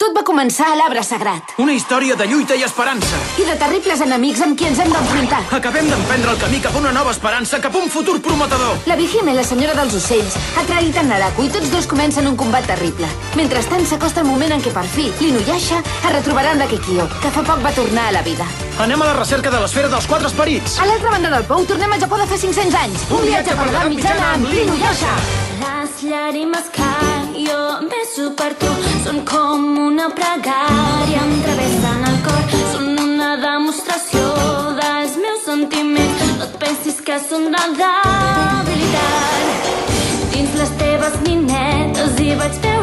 Tot va començar a l'arbre sagrat. Una història de lluita i esperança. I de terribles enemics amb qui ens hem d'enfrontar. Acabem d'emprendre el camí cap a una nova esperança, cap a un futur prometedor. La Vigime, la senyora dels ocells, ha traït en Naraku i tots dos comencen un combat terrible. Mentrestant s'acosta el moment en què per fi l'Inuyasha es retrobarà amb la Kikyo, que fa poc va tornar a la vida. Anem a la recerca de l'esfera dels quatre esperits. A l'altra banda del pou tornem al Japó de fa 500 anys. Un viatge per l'edat mitjana amb l'Inuyasha. Las llàgrimes que jo beso per tu són com una pregària, em travessen el cor, són una demostració dels meus sentiments. No et pensis que són de debilitat. Dins les teves ninetes hi vaig veure